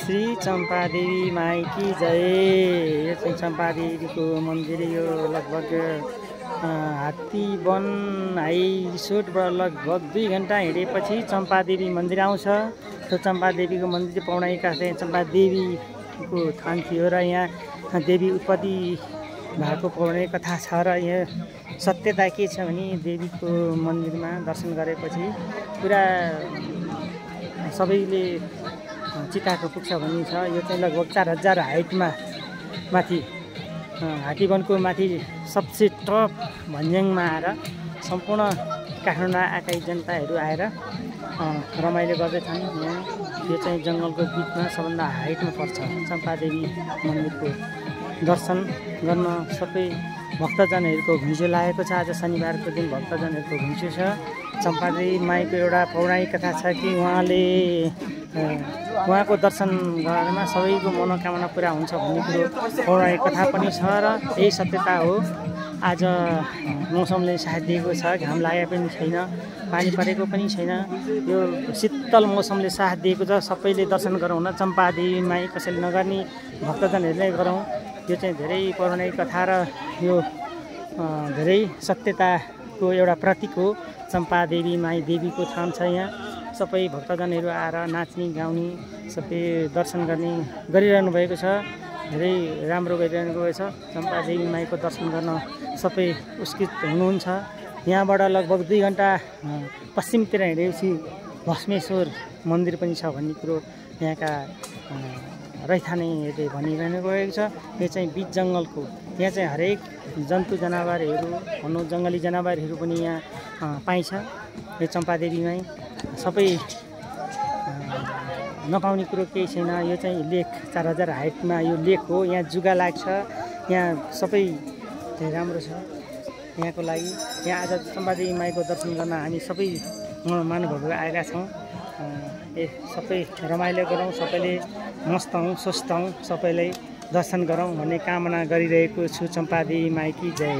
श्री चम्पादेवी माईकी जय। यो चाहिँ चम्पादेवीको मन्दिर। यो लगभग हात्ती वन हाई रिसोर्टबाट लगभग 2 घन्टा हिँडेपछि चम्पादेवी मन्दिर आउँछ। त्यो चम्पादेवीको मन्दिर पौराणिक चाहिँ चम्पादेवीको थान थियो र यहाँ देवी उत्पत्ति भएको पौराणिक कथा छ। र यहाँ सत्यता के छ भने देवीको मन्दिरमा दर्शन गरेपछि पुरा सबैले चिताएको पुग्छ भनिन्छ। यो चाहिँ लगभग 4000 हाइटमा माथि हात्तीवनको माथि सबसे टप भन्ज्याङमा आएर सम्पूर्ण काठमाडौँ आएका जनताहरू आएर रमाइलो गर्दैछन्। यहाँ यो चाहिँ जङ्गलको बिचमा सबभन्दा हाइटमा पर्छ। चम्पादेवी मन्दिरको दर्शन गर्न सबै भक्तजनहरूको घुइँचो लागेको छ। आज शनिबारको दिन भक्तजनहरूको घुइँचो छ। चम्पादेवी माईको एउटा पौराणिक कथा छ कि उहाँको दर्शन गर्नमा सबैको मनोकामना पुरा हुन्छ भन्ने कुरो पौराणिक कथा पनि छ र यही सत्यता हो। आज मौसमले साथ दिएको छ, घाम लागेको पनि छैन, पानी परेको पनि छैन। यो शीतल मौसमले साथ दिएको छ। सबैले दर्शन गरौँ न चम्पादेवी माई, कसैले नगर्ने भक्तजनहरूले गरौँ। यो चाहिँ धेरै पौराणिक कथा र यो धेरै सत्यताको एउटा प्रतीक हो। चम्पादेवी माई देवीको थान छ। यहाँ सबै भक्तजनहरू आएर नाच्ने गाउने सबै दर्शन गर्ने गरिरहनु भएको छ। धेरै राम्रो गरिरहनु भएको छ। चम्पादेवी माईको दर्शन गर्न सबै उत्सुक हुनुहुन्छ। यहाँबाट लगभग 2 घन्टा पश्चिमतिर हिँडेपछि भस्मेश्वर मन्दिर पनि छ भन्ने कुरो यहाँका रैथानेहरूले भनिरहनु गएको छ। यो चाहिँ बिच जङ्गलको, यहाँ चाहिँ हरेक जन्तु जनावरहरू भनौँ जङ्गली जनावरहरू पनि यहाँ पाइन्छ। यो चम्पादेवीमै सबै नपाउने कुरो केही छैन। यो चाहिँ लेक 4000 हाइटमा यो लेक हो। यहाँ जुगा लाग्छ। यहाँ सबै चाहिँ राम्रो छ यहाँको लागि। यहाँ आज चम्पादेवी माईको दर्शन गर्न हामी सबै महानुभावहरू आएका छौँ। सबै रमाइलो गरौँ, सबैले मस्त हौँ, स्वस्थ हौँ, सबैलाई दर्शन गरौँ भन्ने कामना गरिरहेको छु। चम्पादेवी माईकी जय।